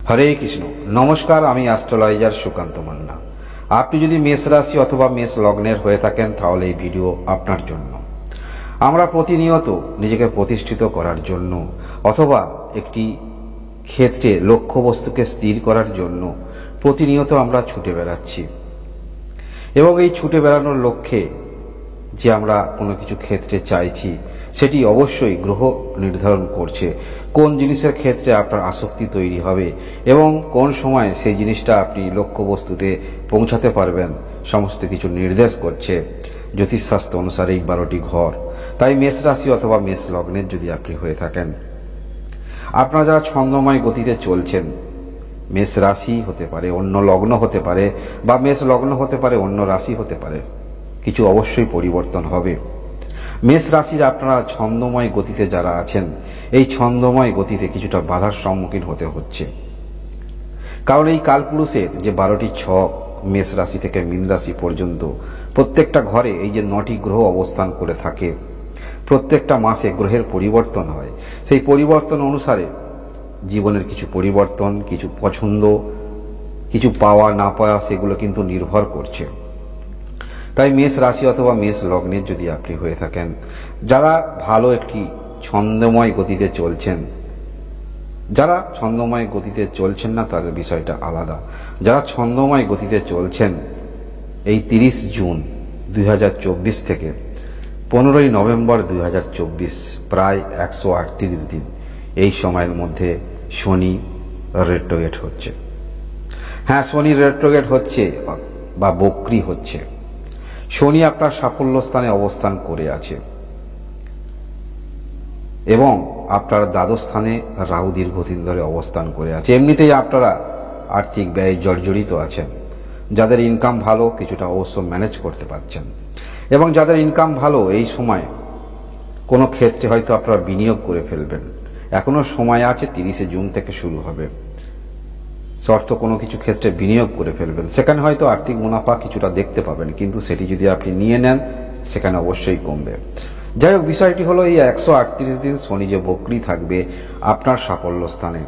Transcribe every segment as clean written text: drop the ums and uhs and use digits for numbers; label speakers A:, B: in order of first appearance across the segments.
A: হরে কৃষ্ণ। নমস্কার, আমি অ্যাস্ট্রোলজার সুকান্ত মান্না। আপনি যদি মেষ রাশি অথবা মেষ লগ্নের হয়ে থাকেন তাহলে এই ভিডিও আপনার জন্য। আমরা প্রতিনিয়ত নিজেকে প্রতিষ্ঠিত করার জন্য অথবা একটি ক্ষেত্রে লক্ষ্যবস্তুকে স্থির করার জন্য প্রতিনিয়ত আমরা ছুটে বেড়াচ্ছি, এবং এই ছুটে বেড়ানোর লক্ষ্যে যে আমরা কোনো কিছু ক্ষেত্রে চাইছি সেটি অবশ্যই গ্রহ নির্ধারণ করছে কোন জিনিসের ক্ষেত্রে আপনার আসক্তি তৈরি হবে এবং কোন সময় সেই জিনিসটা আপনি লক্ষ্যবস্তুতে পৌঁছাতে পারবেন, সমস্ত কিছু নির্দেশ করছে জ্যোতিষশাস্ত্র অনুসারে এই 12টি ঘর। তাই মেষ রাশি অথবা মেষ লগ্নের যদি আপনি হয়ে থাকেন, আপনারা যারা ছন্দময় গতিতে চলছেন, মেষ রাশি হতে পারে, অন্য লগ্ন হতে পারে, বা মেষ লগ্ন হতে পারে, অন্য রাশি হতে পারে, কিছু অবশ্যই পরিবর্তন হবে। মেষ রাশির আপনারা ছন্দময় গতিতে যারা আছেন, এই ছন্দময় গতিতে কিছুটা বাধার সম্মুখীন হতে হচ্ছে, কারণ এই কালপুরুষের যে 12টি ছক মেষ রাশি থেকে মীন রাশি পর্যন্ত প্রত্যেকটা ঘরে এই যে 9টি গ্রহ অবস্থান করে থাকে, প্রত্যেকটা মাসে গ্রহের পরিবর্তন হয়। সেই পরিবর্তন অনুসারে জীবনের কিছু পরিবর্তন, কিছু পছন্দ, কিছু পাওয়া না পাওয়া সেগুলো কিন্তু নির্ভর করছে। তাই মেষ রাশি অথবা মেষ লগ্নের যদি আপনি হয়ে থাকেন, যারা ভালো একটি ছন্দময় গতিতে চলছেন, যারা ছন্দময় গতিতে চলছেন না তাদের বিষয়টা আলাদা। যারা ছন্দময় গতিতে চলছেন, এই 30 জুন 2024 থেকে 15ই নভেম্বর 2024, প্রায় 138 দিন, এই সময়ের মধ্যে শনি রেট্রোগেট হচ্ছে। হ্যাঁ, শনি রেট্রোগেট হচ্ছে বা বক্রী হচ্ছে। শনি আপনার সাফল্য স্থানে অবস্থান করে আছে এবং আপনার দ্বাদশ স্থানে রাহু দীর্ঘদিন ধরে অবস্থান করে আছে। এমনিতেই আপনারা আর্থিক ব্যয়ে জর্জরিত আছেন। যাদের ইনকাম ভালো, কিছুটা অবশ্য ম্যানেজ করতে পারছেন, এবং যাদের ইনকাম ভালো, এই সময় কোনো ক্ষেত্রে হয়তো আপনারা বিনিয়োগ করে ফেলবেন। এখনো সময় আছে, 30শে জুন থেকে শুরু হবে। অর্থ কোনো কিছু ক্ষেত্রে বিনিয়োগ করে ফেলবেন, সেখানে হয়তো আর্থিক মুনাফা কিছুটা দেখতে পাবেন, কিন্তু সেটি যদি আপনি নিয়ে নেন সেখানে অবশ্যই কমবে। যাই হোক, বিষয়টি হলো এই 138 দিন শনি যে বক্রী থাকবে আপনার সাফল্য স্থানে,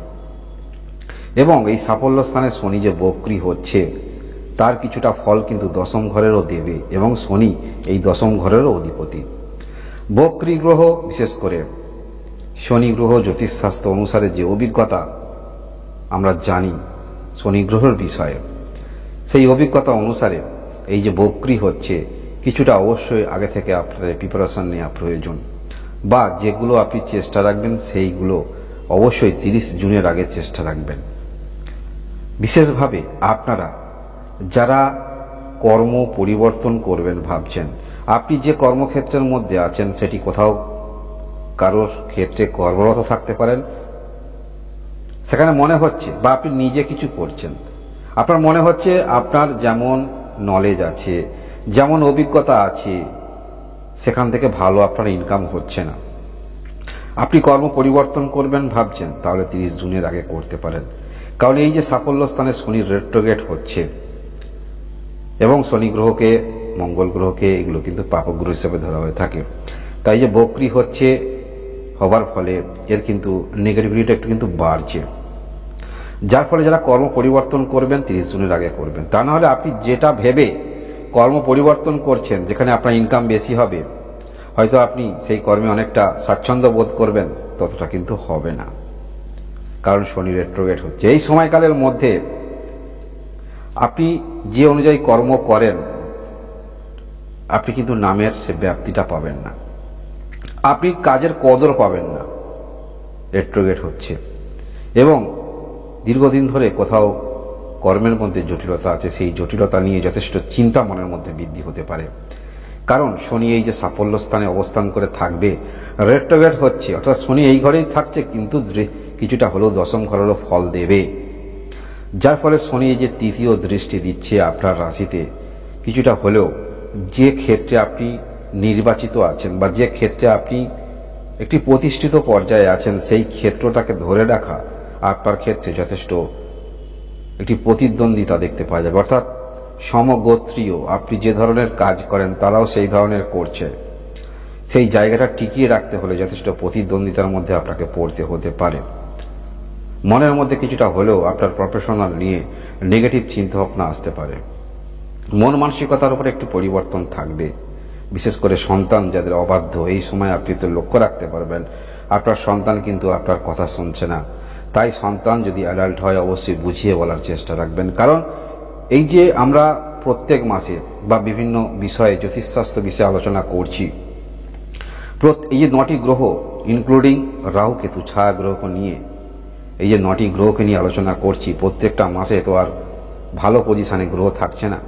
A: এবং এই সাফল্য স্থানে শনি যে বক্রী হচ্ছে তার কিছুটা ফল কিন্তু দশম ঘরেরও দেবে, এবং শনি এই দশম ঘরেরও অধিপতি। বক্রী গ্রহ, বিশেষ করে শনি গ্রহ, জ্যোতিষশাস্ত্র অনুসারে যে অভিজ্ঞতা আমরা জানি শনি গ্রহের বিষয়ে, সেই অভিজ্ঞতা অনুসারে এই যে বক্রী হচ্ছে, কিছুটা অবশ্যই আগে থেকে আপনাদের প্রিপারেশন নেওয়া প্রয়োজন, বা যেগুলো আপনি চেষ্টা রাখবেন সেইগুলো অবশ্যই 30 জুনের আগে চেষ্টা রাখবেন। বিশেষভাবে আপনারা যারা কর্ম পরিবর্তন করবেন ভাবছেন, আপনি যে কর্মক্ষেত্রের মধ্যে আছেন সেটি কোথাও কারোর ক্ষেত্রে কর্মরত থাকতে পারেন, সেখানে মনে হচ্ছে, বা আপনি নিজে কিছু করছেন, আপনার মনে হচ্ছে আপনার যেমন নলেজ আছে, যেমন অভিজ্ঞতা আছে, সেখান থেকে ভালো আপনার ইনকাম হচ্ছে না। আপনি কর্ম পরিবর্তন করবেন ভাবছেন, তাহলে 30 জুনের আগে করতে পারেন, কারণ এই যে সাফল্য স্থানে শনি রেট্রোগেট হচ্ছে, এবং শনি গ্রহকে, মঙ্গল গ্রহকে, এগুলো কিন্তু পাপগ্রহ হিসেবে ধরা হয়ে থাকে। তাই যে বক্রী হচ্ছে হবার ফলে এর কিন্তু নেগেটিভিটিটা একটু কিন্তু বাড়ছে, যার ফলে যারা কর্ম পরিবর্তন করবেন 30 জুনের আগে করবেন। তা না হলে আপনি যেটা ভেবে কর্ম পরিবর্তন করছেন, যেখানে আপনার ইনকাম বেশি হবে, হয়তো আপনি সেই কর্মে অনেকটা স্বাচ্ছন্দ্য বোধ করবেন, ততটা কিন্তু হবে না, কারণ শনি রেট্রোগেট হচ্ছে। এই সময়কালের মধ্যে আপনি যে অনুযায়ী কর্ম করেন, আপনি কিন্তু নামের সে ব্যাপ্তিটা পাবেন না, আপনি কাজের কদর পাবেন না। রেট্রোগেট হচ্ছে, এবং দীর্ঘদিন ধরে কোথাও কর্মের মধ্যে জটিলতা আছে, সেই জটিলতা নিয়ে যথেষ্ট চিন্তা মনের মধ্যে বৃদ্ধি হতে পারে, কারণ শনি এই যে সাফল্য স্থানে অবস্থান করে থাকবে, রেট্রোগেট হচ্ছে, অর্থাৎ শনি এই ঘরেই থাকছে, কিন্তু কিছুটা হলেও দশম ঘরেরও ফল দেবে, যার ফলে শনি এই যে তৃতীয় দৃষ্টি দিচ্ছে আপনার রাশিতে, কিছুটা হলেও যে ক্ষেত্রে আপনি নির্বাচিত আছেন বা যে ক্ষেত্রে আপনি একটি প্রতিষ্ঠিত পর্যায়ে আছেন, সেই ক্ষেত্রটাকে ধরে রাখা আপনার ক্ষেত্রে যথেষ্ট একটি প্রতিদ্বন্দ্বিতা দেখতে পাওয়া যাবে। অর্থাৎ সমগোত্রীয় আপনি যে ধরনের কাজ করেন তারাও সেই ধরনের করছে, সেই জায়গাটা টিকিয়ে রাখতে হলে যথেষ্ট প্রতিদ্বন্দ্বিতার মধ্যে আপনাকে পড়তে হতে পারে। মনের মধ্যে কিছুটা হলেও আপনার প্রফেশনাল নিয়ে নেগেটিভ চিন্তাভাবনা আসতে পারে। মন মানসিকতার উপর একটু পরিবর্তন থাকবে। বিশেষ করে সন্তান যাদের অবাধ্য, এই সময় আপনি তো লক্ষ্য রাখতে পারবেন আপনার সন্তান কিন্তু আপনার কথা শুনছে না। তাই সন্তান যদি অ্যাডাল্ট হয় অবশ্যই বুঝিয়ে বলার চেষ্টা রাখবেন। কারণ এই যে আমরা প্রত্যেক মাসে বা বিভিন্ন বিষয়ে জ্যোতিষশাস্ত্র বিষয়ে আলোচনা করছি, এই যে 9টি গ্রহ ইনক্লুডিং রাহু কেতু ছায়া গ্রহকে নিয়ে, এই যে 9টি গ্রহকে নিয়ে আলোচনা করছি, প্রত্যেকটা মাসে তো আর ভালো পজিশনে গ্রহ থাকছে না,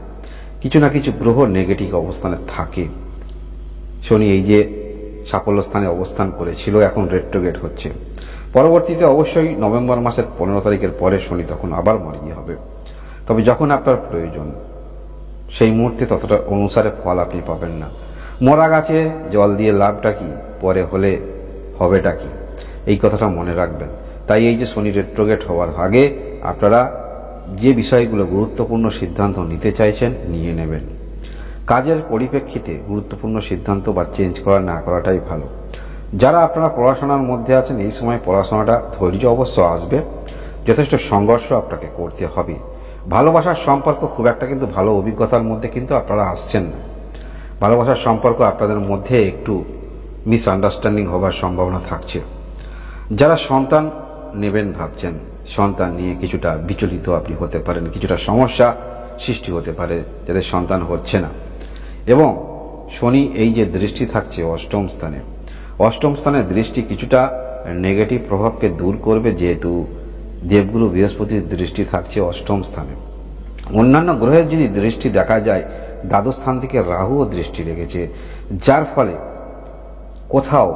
A: কিছু না কিছু গ্রহ নেগেটিভ অবস্থানে থাকে। শনি এই যে সাফল্য স্থানে অবস্থান করেছিল, এখন রেট্রোগ্রেড হচ্ছে। পরবর্তীতে অবশ্যই নভেম্বর মাসের 15 তারিখের পরে শনি তখন আবার মার্গী হবে। তবে যখন আপনার প্রয়োজন সেই মুহূর্তে ততটা অনুসারে ফল আপনি পাবেন না। মরা গাছে জল দিয়ে লাভটা কি, পরে হলে হবেটা কি, এই কথাটা মনে রাখবেন। তাই এই যে শনি রেট্রোগ্রেড হওয়ার আগে আপনারা যে বিষয়গুলো গুরুত্বপূর্ণ সিদ্ধান্ত নিতে চাইছেন নিয়ে নেবেন। কাজের পরিপ্রেক্ষিতে গুরুত্বপূর্ণ সিদ্ধান্ত বা চেঞ্জ করা না করাটাই ভালো। যারা আপনারা পড়াশোনার মধ্যে আছেন, এই সময় পড়াশোনাটা ধৈর্য অবশ্য আসবে, যথেষ্ট সংঘর্ষ আপনাকে করতে হবে। ভালোবাসার সম্পর্ক খুব একটা কিন্তু ভালো অভিজ্ঞতার মধ্যে কিন্তু আপনারা আসছেন না। ভালোবাসার সম্পর্ক আপনাদের মধ্যে একটু মিসআন্ডারস্ট্যান্ডিং হবার সম্ভাবনা থাকছে। যারা সন্তান নেবেন ভাবছেন, সন্তান নিয়ে কিছুটা বিচলিত আপনি হতে পারেন, কিছুটা সমস্যা সৃষ্টি হতে পারে যাদের সন্তান হচ্ছে না। এবং শনি এই যে দৃষ্টি থাকছে অষ্টম স্থানে, অষ্টম স্থানের দৃষ্টি কিছুটা নেগেটিভ প্রভাবকে দূর করবে, যেহেতু দেবগুরু বৃহস্পতির দৃষ্টি থাকছে অষ্টম স্থানে। অন্যান্য গ্রহের যদি দৃষ্টি দেখা যায়, দ্বাদশ স্থান থেকে রাহুও দৃষ্টি রেখেছে, যার ফলে কোথাও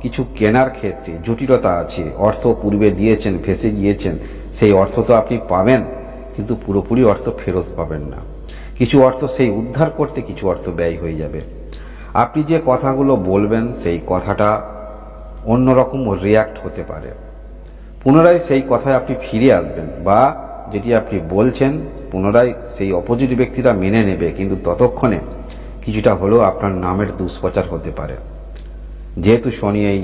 A: কিছু কেনার ক্ষেত্রে জটিলতা আছে। অর্থ পূর্বে দিয়েছেন, ফেসে গিয়েছেন, সেই অর্থ তো আপনি পাবেন, কিন্তু পুরোপুরি অর্থ ফেরত পাবেন না। কিছু অর্থ সেই উদ্ধার করতে কিছু অর্থ ব্যয় হয়ে যাবে। আপনি যে কথাগুলো বলবেন সেই কথাটা অন্যরকম রিয়াক্ট হতে পারে, পুনরায় সেই কথায় আপনি ফিরে আসবেন, বা যেটি আপনি বলছেন পুনরায় সেই অপোজিট ব্যক্তিরা মেনে নেবে, কিন্তু ততক্ষণে কিছুটা হলেও আপনার নামের দুষ্প্রচার হতে পারে। যেহেতু শনি এই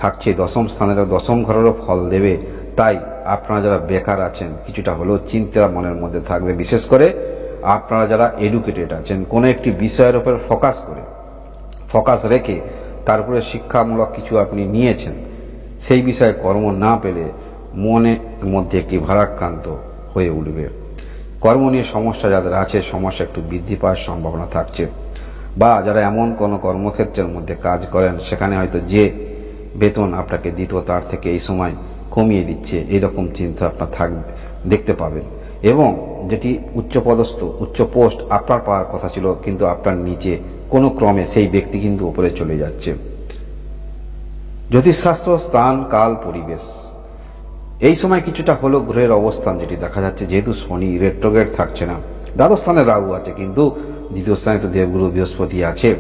A: থাকছে দশম স্থানেরও, দশম ঘরেরও ফল দেবে, তাই আপনারা যারা বেকার আছেন কিছুটা হলেও চিন্তা মনের মধ্যে থাকবে। বিশেষ করে আপনারা যারা এডুকেটেড আছেন, কোনো একটি বিষয়ের উপর ফোকাস রেখে তারপরে শিক্ষামূলক কিছু আপনি নিয়েছেন, সেই বিষয়ে কর্ম না পেলে মনের মধ্যে একটি ভারাক্রান্ত হয়ে উঠবে। কর্ম নিয়ে সমস্যা যাদের আছে, সমস্যা একটু বৃদ্ধি পাওয়ার সম্ভাবনা থাকছে। বা যারা এমন কোনো কর্মক্ষেত্রের মধ্যে কাজ করেন, সেখানে হয়তো যে বেতন আপনাকে দিত তার থেকে এই সময় কমিয়ে দিচ্ছে, এইরকম চিন্তা আপনার দেখতে পাবেন। এবং যেটি উচ্চপদস্থ উচ্চ পোস্ট আপনার পাওয়ার কথা ছিল, কিন্তু আপনার নিচে কোনো ক্রমে সেই ব্যক্তি কিন্তু উপরে চলে যাচ্ছে। জ্যোতিষশাস্ত্র, স্থান, কাল, পরিবেশ, এই সময় কিছুটা হলো গ্রহের অবস্থান যেটি দেখা যাচ্ছে, যেহেতু শনি রেট্রোগ্রেড থাকছে না, দ্বাদশ স্থানে রাহু আছে, কিন্তু দ্বিতীয় স্থানে তো দেবগুরু বৃহস্পতি আছে।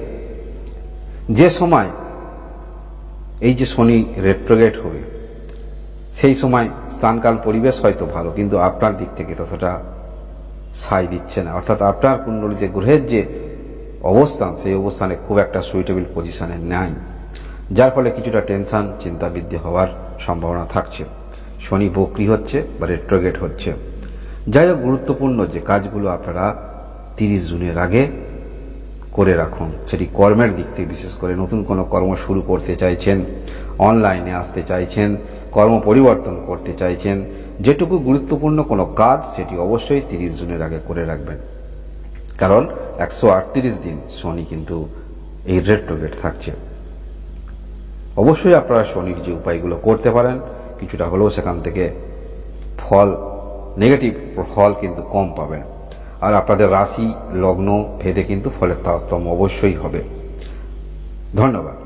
A: যে সময় এই যে শনি রেট্রোগ্রেড হবে, সেই সময় স্থানকাল পরিবেশ হয়তো ভালো, কিন্তু আপনার দিক থেকে ততটা সাই দিচ্ছে না। অর্থাৎ আপনার কুণ্ডলিতে গ্রহের যে অবস্থান, সেই অবস্থানে খুব একটা সুইটেবল পজিশনে নাই, যার ফলে কিছুটা টেনশন, চিন্তা বৃদ্ধি হওয়ার সম্ভাবনা থাকছে। শনি বক্রি হচ্ছে বা রেট্রোগ্রেড হচ্ছে। যাই হোক, গুরুত্বপূর্ণ যে কাজগুলো আপনারা 30 জুনের আগে করে রাখুন, সেটি কর্মের দিক থেকে, বিশেষ করে নতুন কোনো কর্ম শুরু করতে চাইছেন, অনলাইনে আসতে চাইছেন, কর্ম পরিবর্তন করতে চাইছেন, যেটুকু গুরুত্বপূর্ণ কোনো কাজ সেটি অবশ্যই 30 জুনের আগে করে রাখবেন। কারণ 138 দিন শনি কিন্তু এই রেট্রোগ্রেড থাকছে। অবশ্যই আপনারা শনির যে উপায়গুলো করতে পারেন, কিছুটা হলেও সেখান থেকে ফল, নেগেটিভ ফল কিন্তু কম পাবেন। আর আপনাদের রাশি লগ্ন ভেদে কিন্তু ফলের তারতম্য অবশ্যই হবে। ধন্যবাদ।